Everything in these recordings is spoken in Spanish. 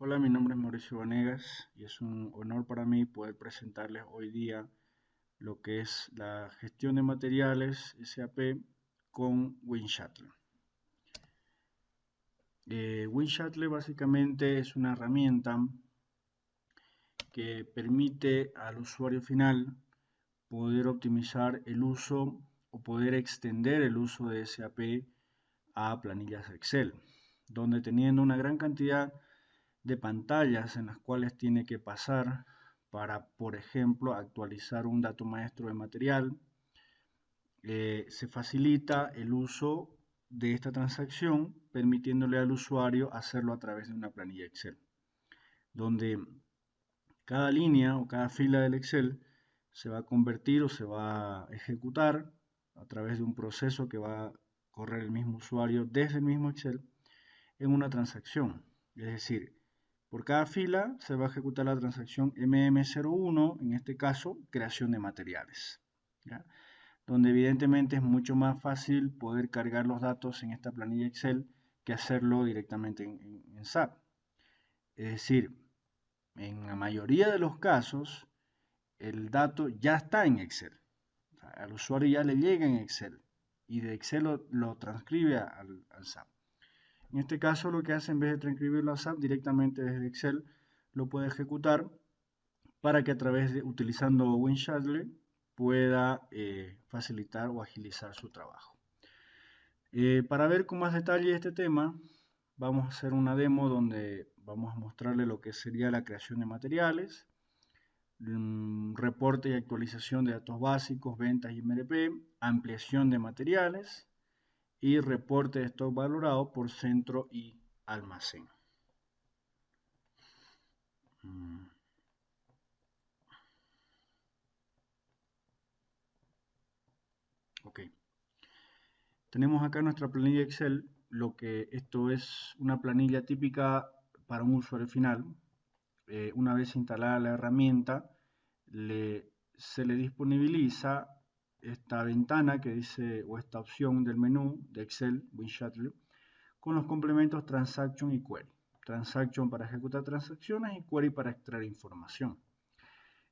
Hola, mi nombre es Mauricio Vanegas y es un honor para mí poder presentarles hoy día lo que es la gestión de materiales SAP con WinShuttle. WinShuttle básicamente es una herramienta que permite al usuario final poder optimizar el uso o poder extender el uso de SAP a planillas Excel, donde teniendo una gran cantidad de pantallas en las cuales tiene que pasar para, por ejemplo, actualizar un dato maestro de material, se facilita el uso de esta transacción permitiéndole al usuario hacerlo a través de una planilla Excel, donde cada línea o cada fila del Excel se va a convertir o se va a ejecutar a través de un proceso que va a correr el mismo usuario desde el mismo Excel en una transacción. Es decir, por cada fila se va a ejecutar la transacción MM01, en este caso, creación de materiales, ¿ya? Donde evidentemente es mucho más fácil poder cargar los datos en esta planilla Excel que hacerlo directamente en SAP. Es decir, en la mayoría de los casos, el dato ya está en Excel. O sea, al usuario ya le llega en Excel y de Excel lo transcribe al SAP. En este caso, lo que hace en vez de transcribirlo a SAP directamente desde Excel, lo puede ejecutar para que a través de utilizando WinShuttle pueda facilitar o agilizar su trabajo. Para ver con más detalle este tema, vamos a hacer una demo donde vamos a mostrarle lo que sería la creación de materiales, reporte y actualización de datos básicos, ventas y MRP, ampliación de materiales y reporte de stock valorado por centro y almacén. Ok. Tenemos acá nuestra planilla Excel, lo que esto es una planilla típica para un usuario final. Una vez instalada la herramienta, se le disponibiliza esta ventana que dice, o esta opción del menú de Excel, WinShuttle, con los complementos Transaction y Query. Transaction para ejecutar transacciones y Query para extraer información.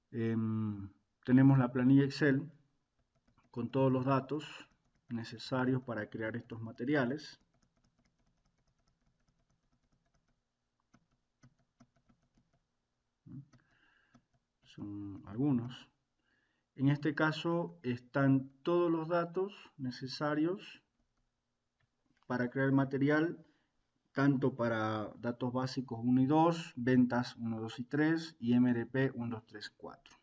Tenemos la planilla Excel con todos los datos necesarios para crear estos materiales. Son algunos. En este caso están todos los datos necesarios para crear el material, tanto para datos básicos 1 y 2, ventas 1, 2 y 3 y MRP 1, 2, 3, 4.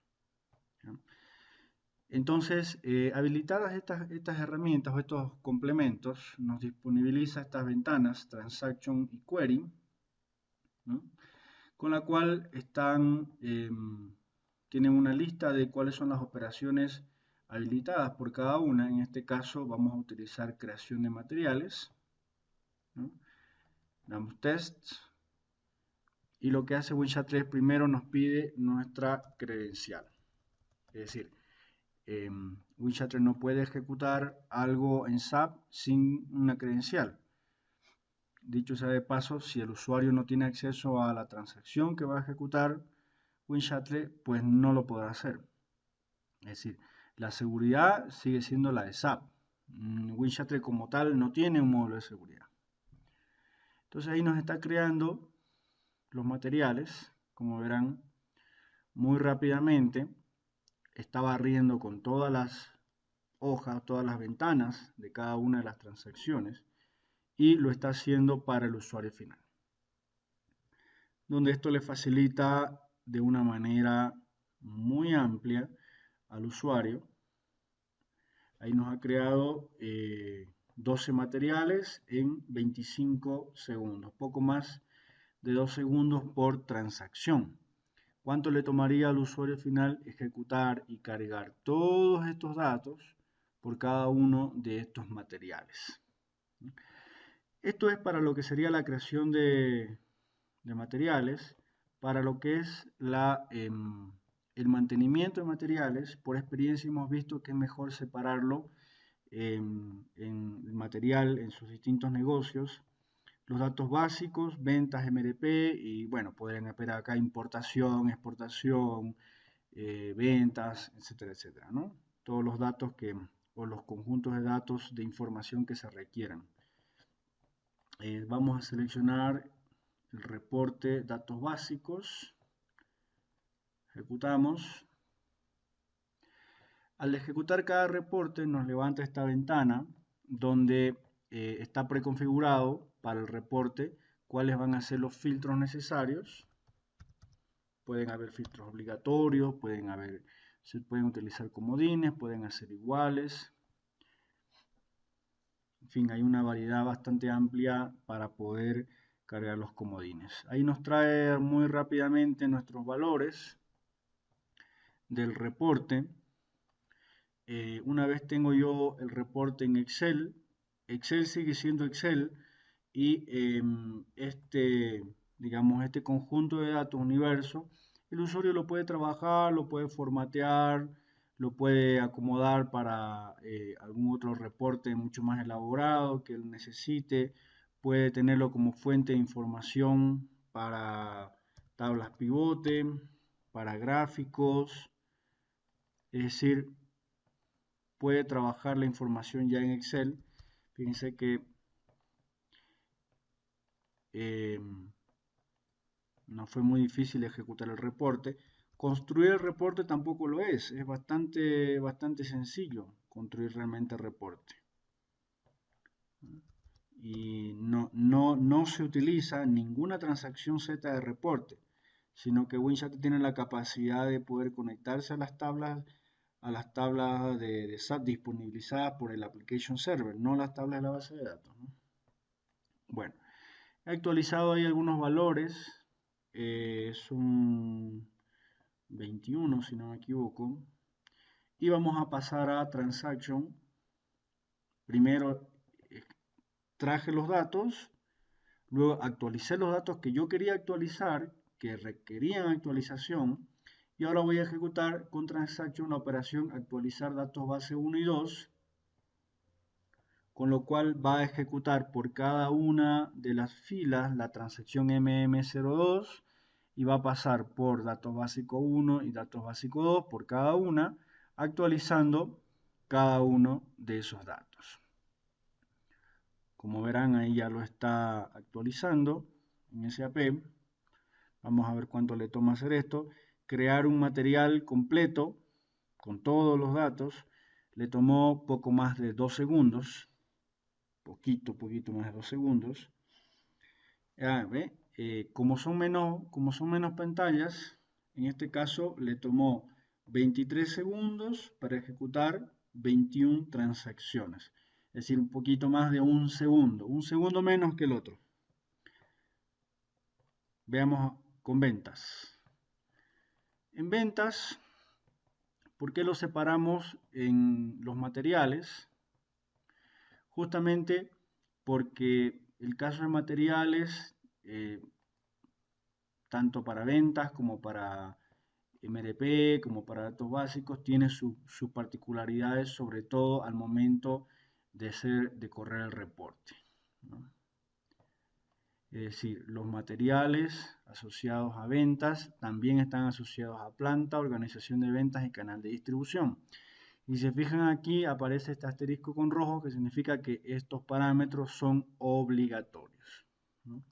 Entonces, habilitadas estas herramientas o estos complementos, nos disponibiliza estas ventanas, Transaction y Query, ¿no? Con la cual tienen una lista de cuáles son las operaciones habilitadas por cada una. En este caso vamos a utilizar creación de materiales, ¿no? Damos tests y lo que hace WinShuttle primero nos pide nuestra credencial. Es decir, WinShuttle no puede ejecutar algo en SAP sin una credencial. Dicho sea de paso, si el usuario no tiene acceso a la transacción que va a ejecutar WinShuttle, pues no lo podrá hacer. Es decir, la seguridad sigue siendo la de SAP. WinShuttle como tal no tiene un módulo de seguridad. Entonces ahí nos está creando los materiales, como verán, muy rápidamente. Está barriendo con todas las hojas, todas las ventanas de cada una de las transacciones y lo está haciendo para el usuario final, donde esto le facilita de una manera muy amplia al usuario. Ahí nos ha creado 12 materiales en 25 segundos, poco más de 2 segundos por transacción. ¿Cuánto le tomaría al usuario final ejecutar y cargar todos estos datos por cada uno de estos materiales? Esto es para lo que sería la creación de materiales. Para lo que es el mantenimiento de materiales, por experiencia hemos visto que es mejor separarlo en el material en sus distintos negocios, los datos básicos, ventas, MRP, y bueno, podrían ver acá importación, exportación, ventas, etcétera, etcétera, ¿no? Todos los datos o los conjuntos de datos de información que se requieran. Vamos a seleccionar el reporte datos básicos, ejecutamos. Al ejecutar cada reporte nos levanta esta ventana donde está preconfigurado para el reporte cuáles van a ser los filtros necesarios. Pueden haber filtros obligatorios, se pueden utilizar comodines, pueden hacer iguales. En fin, hay una variedad bastante amplia para poder cargar los comodines. Ahí nos trae muy rápidamente nuestros valores del reporte. Una vez tengo yo el reporte en Excel, Excel sigue siendo Excel y digamos, este conjunto de datos universo, el usuario lo puede trabajar, lo puede formatear, lo puede acomodar para algún otro reporte mucho más elaborado que él necesite, puede tenerlo como fuente de información para tablas pivote, para gráficos, es decir, puede trabajar la información ya en Excel. Fíjense que no fue muy difícil ejecutar el reporte. Construir el reporte tampoco lo es bastante sencillo construir realmente el reporte. Y no se utiliza ninguna transacción Z de reporte, sino que WinChat tiene la capacidad de poder conectarse a las tablas de SAP disponibilizadas por el Application Server, no las tablas de la base de datos, ¿no? Bueno, he actualizado ahí algunos valores, son 21 si no me equivoco, y vamos a pasar a Transaction. Primero traje los datos, luego actualicé los datos que yo quería actualizar, que requerían actualización, y ahora voy a ejecutar con Transaction la operación actualizar datos base 1 y 2, con lo cual va a ejecutar por cada una de las filas la transacción MM02 y va a pasar por datos básico 1 y datos básico 2 por cada una, actualizando cada uno de esos datos. Como verán, ahí ya lo está actualizando en SAP. Vamos a ver cuánto le toma hacer esto. Crear un material completo con todos los datos le tomó poco más de 2 segundos. Poquito más de 2 segundos. Como son menos pantallas, en este caso le tomó 23 segundos para ejecutar 21 transacciones. Es decir, un poquito más de un segundo menos que el otro. Veamos con ventas. En ventas, ¿por qué lo separamos en los materiales? Justamente porque el caso de materiales, tanto para ventas como para MRP, como para datos básicos, tiene sus particularidades, sobre todo al momento de correr el reporte, ¿no? Es decir, los materiales asociados a ventas también están asociados a planta, organización de ventas y canal de distribución. Y si se fijan aquí, aparece este asterisco con rojo, que significa que estos parámetros son obligatorios, ¿no?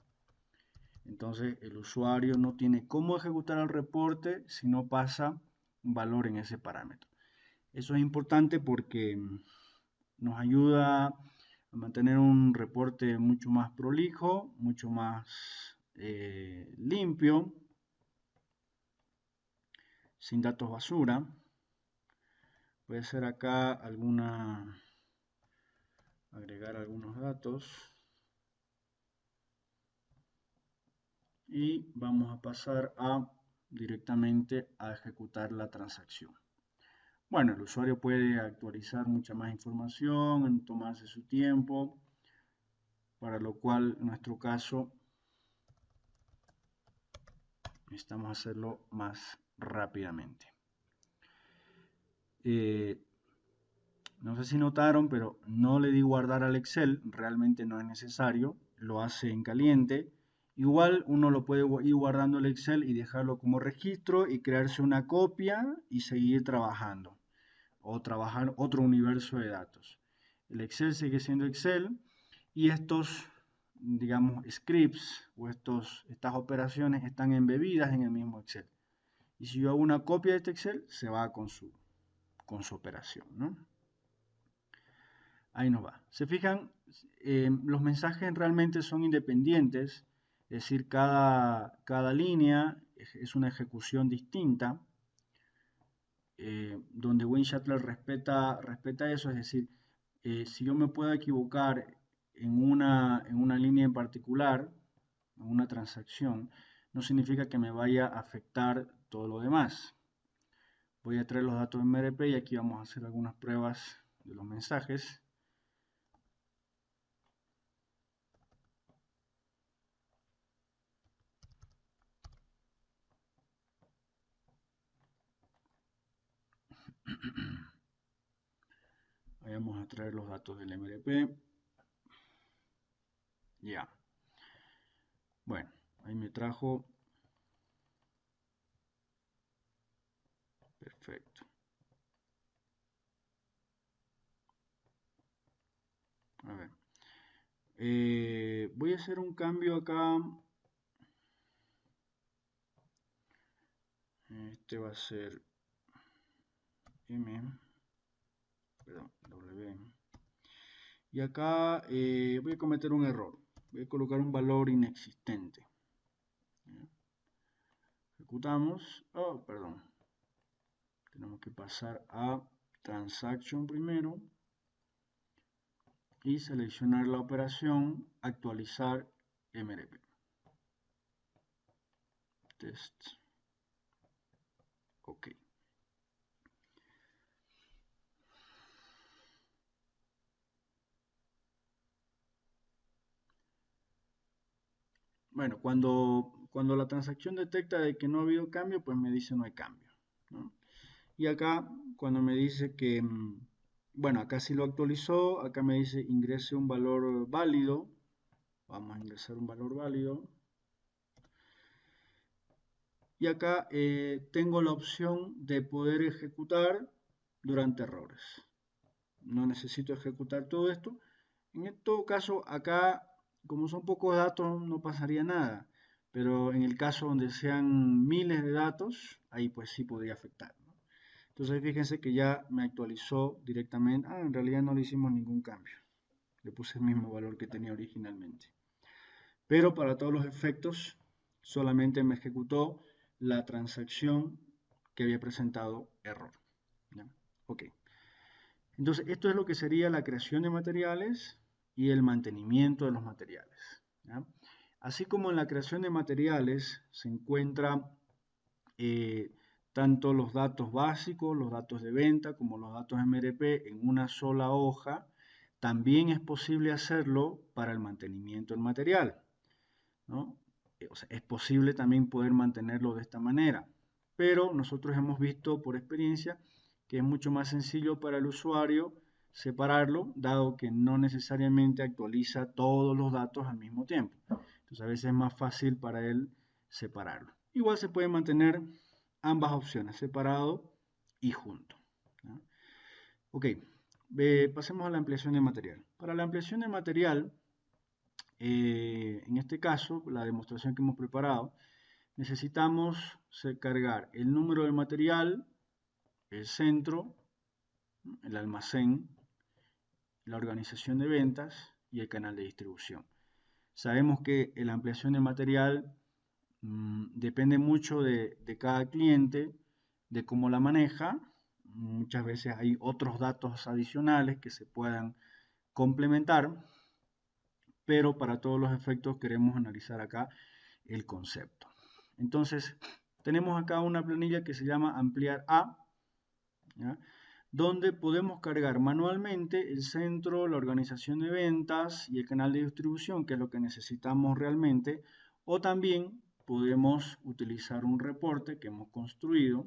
Entonces, el usuario no tiene cómo ejecutar el reporte si no pasa un valor en ese parámetro. Eso es importante porque nos ayuda a mantener un reporte mucho más prolijo, mucho más limpio, sin datos basura. Puede ser acá agregar algunos datos. Y vamos a pasar directamente a ejecutar la transacción. Bueno, el usuario puede actualizar mucha más información, tomarse su tiempo, para lo cual en nuestro caso necesitamos hacerlo más rápidamente. No sé si notaron, pero no le di guardar al Excel, realmente no es necesario. lo hace en caliente. Igual uno lo puede ir guardando el Excel y dejarlo como registro y crearse una copia y seguir trabajando o trabajar otro universo de datos. El Excel sigue siendo Excel y estos, digamos, scripts o estas operaciones están embebidas en el mismo Excel. Y si yo hago una copia de este Excel, se va con su operación, ¿no? Ahí nos va. Se fijan, los mensajes realmente son independientes, es decir, cada línea es una ejecución distinta, donde WinShuttler respeta eso, es decir, si yo me puedo equivocar en una línea en particular, en una transacción, no significa que me vaya a afectar todo lo demás. Voy a traer los datos de MRP y aquí vamos a hacer algunas pruebas de los mensajes. Vamos a traer los datos del MRP. Ya. Bueno, ahí me trajo. Perfecto. A ver. Voy a hacer un cambio acá. Este va a ser M. Perdón, W. Y acá voy a cometer un error. Voy a colocar un valor inexistente. Ejecutamos. Oh, perdón. Tenemos que pasar a Transaction primero. Y seleccionar la operación actualizar MRP. Test. Ok. Bueno, cuando la transacción detecta de que no ha habido cambio, pues me dice no hay cambio, ¿no? Y acá, cuando me dice que, bueno, acá sí lo actualizó, acá me dice ingrese un valor válido. Vamos a ingresar un valor válido. Y acá tengo la opción de poder ejecutar durante errores. No necesito ejecutar todo esto. En todo caso, acá, como son pocos datos, no pasaría nada. Pero en el caso donde sean miles de datos, ahí pues sí podría afectar, ¿no? Entonces fíjense que ya me actualizó directamente. En realidad no le hicimos ningún cambio. Le puse el mismo valor que tenía originalmente. Pero para todos los efectos, solamente me ejecutó la transacción que había presentado error, ¿ya? Ok. Entonces, esto es lo que sería la creación de materiales y el mantenimiento de los materiales, ¿ya? Así como en la creación de materiales se encuentra tanto los datos básicos, los datos de venta, como los datos MRP en una sola hoja, también es posible hacerlo para el mantenimiento del material, ¿no? O sea, es posible también poder mantenerlo de esta manera, pero nosotros hemos visto por experiencia que es mucho más sencillo para el usuario separarlo, dado que no necesariamente actualiza todos los datos al mismo tiempo. Entonces a veces es más fácil para él separarlo. Igual se puede mantener ambas opciones, separado y junto, ¿no? Ok, pasemos a la ampliación de material. Para la ampliación de material, en este caso, la demostración que hemos preparado, necesitamos cargar el número del material, el centro, el almacén, la organización de ventas y el canal de distribución. Sabemos que la ampliación de material depende mucho de cada cliente, de cómo la maneja. Muchas veces hay otros datos adicionales que se puedan complementar, pero para todos los efectos queremos analizar acá el concepto. Entonces, tenemos acá una planilla que se llama ampliar A, ¿ya? Donde podemos cargar manualmente el centro, la organización de ventas y el canal de distribución, que es lo que necesitamos realmente, o también podemos utilizar un reporte que hemos construido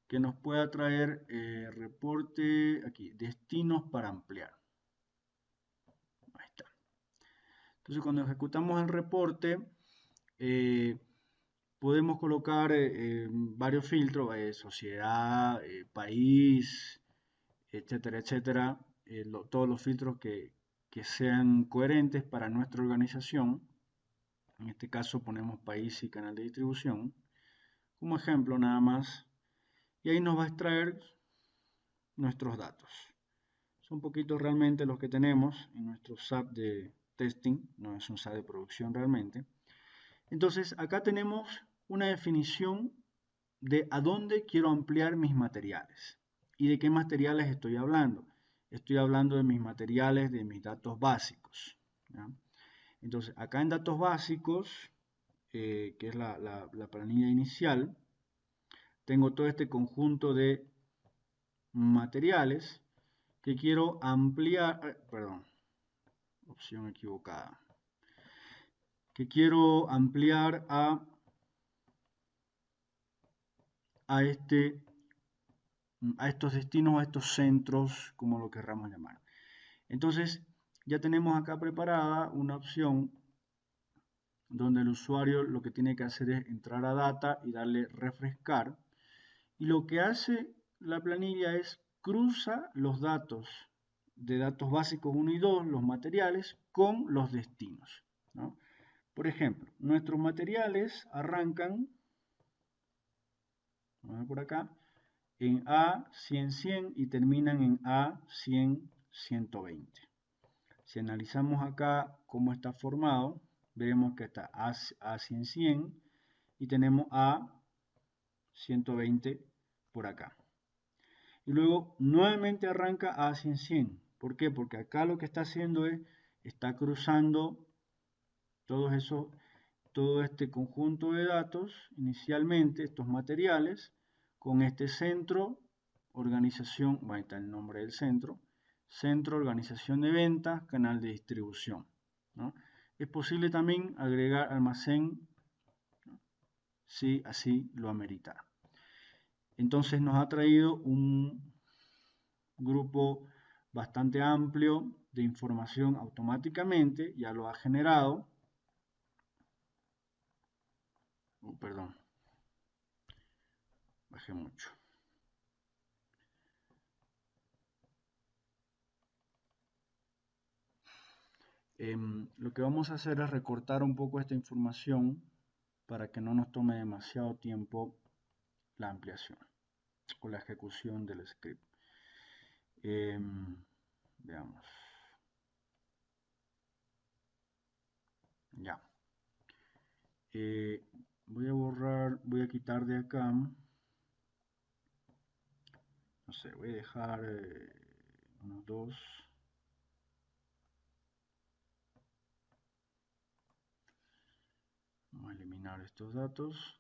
que nos pueda traer reporte aquí, destinos para ampliar. Entonces, cuando ejecutamos el reporte, podemos colocar varios filtros, sociedad, país, etcétera, etcétera, todos los filtros que sean coherentes para nuestra organización. En este caso ponemos país y canal de distribución como ejemplo nada más, y ahí nos va a extraer nuestros datos. Son poquitos realmente los que tenemos en nuestro SAP de testing, no es un SAP de producción realmente. Entonces acá tenemos una definición de a dónde quiero ampliar mis materiales. ¿Y de qué materiales estoy hablando? Estoy hablando de mis materiales, de mis datos básicos, ¿ya? Entonces acá en datos básicos, que es la planilla inicial, tengo todo este conjunto de materiales que quiero ampliar, perdón, opción equivocada, que quiero ampliar a estos destinos, a estos centros, como lo querramos llamar. Entonces, ya tenemos acá preparada una opción donde el usuario lo que tiene que hacer es entrar a data y darle refrescar. Y lo que hace la planilla es cruza los datos de datos básicos 1 y 2, los materiales, con los destinos, ¿no? Por ejemplo, nuestros materiales arrancan, vamos a ver por acá, en A100-100 y terminan en A100-120. Si analizamos acá cómo está formado, veremos que está A100-100 y tenemos A120 por acá. Y luego nuevamente arranca A100-100. ¿Por qué? Porque acá lo que está haciendo es, está cruzando todo este conjunto de datos, inicialmente estos materiales, con este centro, organización, ahí está el nombre del centro, centro, organización de ventas, canal de distribución, ¿no? Es posible también agregar almacén, si así lo amerita. Entonces nos ha traído un grupo bastante amplio de información automáticamente, ya lo ha generado. Perdón, bajé mucho. Lo que vamos a hacer es recortar un poco esta información para que no nos tome demasiado tiempo la ampliación o la ejecución del script. Veamos. Ya. Voy a borrar, voy a quitar de acá. No sé, voy a dejar unos 2. Vamos a eliminar estos datos.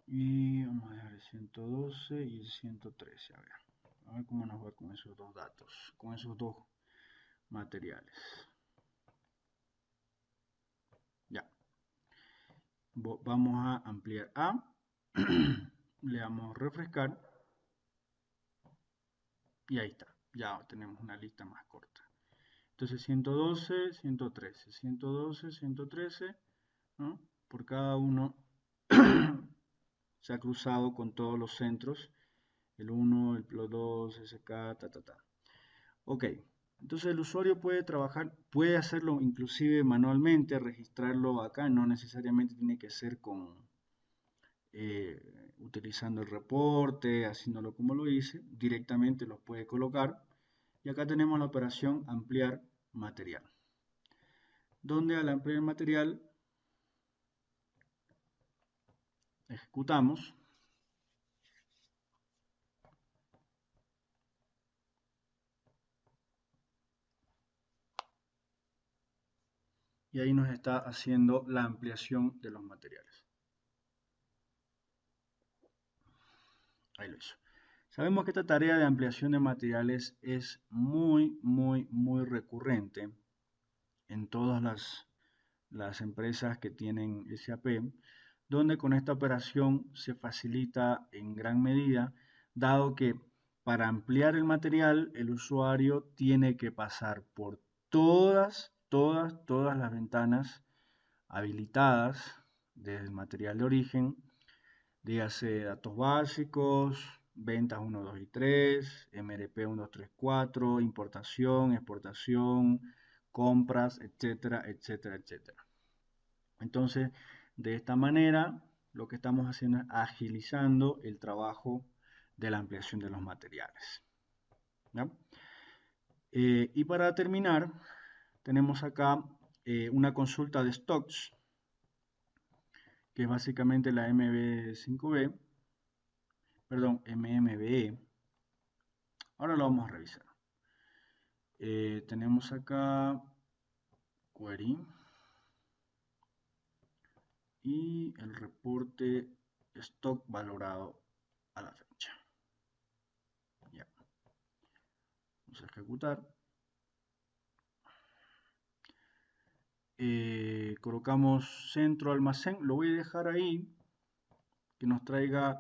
Y vamos a dejar el 112 y el 113. A ver cómo nos va con esos dos datos, con esos dos materiales. Ya. Vamos a ampliar A. Le damos refrescar. Y ahí está. Ya tenemos una lista más corta. Entonces 112, 113, 112, 113, ¿no? Por cada uno se ha cruzado con todos los centros. El 1, el 2, SK, ta. Ok. Entonces el usuario puede trabajar, puede hacerlo inclusive manualmente, registrarlo acá, no necesariamente tiene que ser utilizando el reporte, haciéndolo como lo hice, directamente los puede colocar. Y acá tenemos la operación ampliar material, donde al ampliar material ejecutamos. Y ahí nos está haciendo la ampliación de los materiales. Ahí lo hizo. Sabemos que esta tarea de ampliación de materiales es muy recurrente en todas las empresas que tienen SAP, donde con esta operación se facilita en gran medida, dado que para ampliar el material el usuario tiene que pasar por todas las ventanas habilitadas del material de origen, dígase datos básicos, ventas 1, 2 y 3, MRP 1, 2, 3, 4, importación, exportación, compras, etcétera, etcétera, etcétera. Entonces, de esta manera, lo que estamos haciendo es agilizando el trabajo de la ampliación de los materiales. ¿Ya? Y para terminar, tenemos acá una consulta de stocks, que es básicamente la MB5B, perdón, MMBE. Ahora lo vamos a revisar. Tenemos acá query y el reporte stock valorado a la fecha. Ya. Vamos a ejecutar. Colocamos centro almacén. Lo voy a dejar ahí, que nos traiga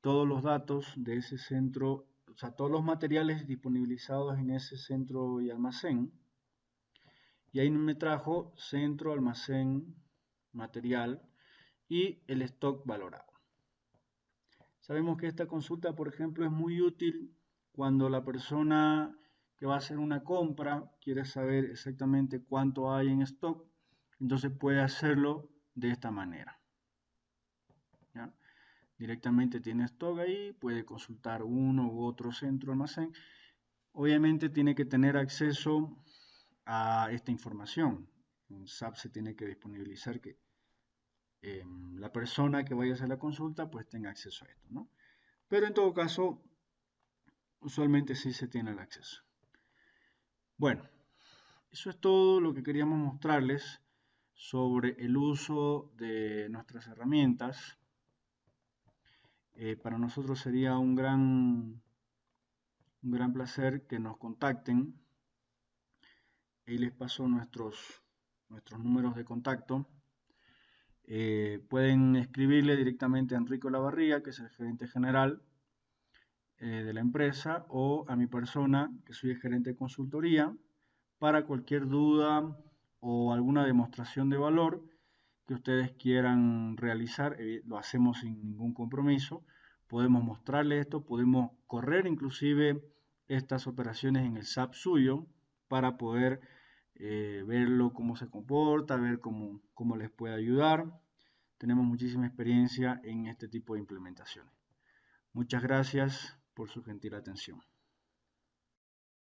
todos los datos de ese centro, o sea, todos los materiales disponibilizados en ese centro y almacén. Y ahí me trajo centro, almacén, material y el stock valorado. Sabemos que esta consulta, por ejemplo, es muy útil cuando la persona que va a hacer una compra quiere saber exactamente cuánto hay en stock, entonces puede hacerlo de esta manera. ¿Ya? Directamente tiene stock ahí, puede consultar uno u otro centro almacén. Obviamente tiene que tener acceso a esta información. En SAP se tiene que disponibilizar que la persona que vaya a hacer la consulta pues tenga acceso a esto, ¿no? Pero en todo caso, usualmente sí se tiene el acceso. Bueno, eso es todo lo que queríamos mostrarles sobre el uso de nuestras herramientas. Para nosotros sería un gran placer que nos contacten. Ahí les paso nuestros números de contacto. Pueden escribirle directamente a Enrico Lavarría, que es el gerente general de la empresa, o a mi persona, que soy el gerente de consultoría, para cualquier duda o alguna demostración de valor que ustedes quieran realizar. Lo hacemos sin ningún compromiso. Podemos mostrarles esto, podemos correr inclusive estas operaciones en el SAP suyo para poder verlo cómo se comporta, ver cómo les puede ayudar. Tenemos muchísima experiencia en este tipo de implementaciones. Muchas gracias por su gentil atención.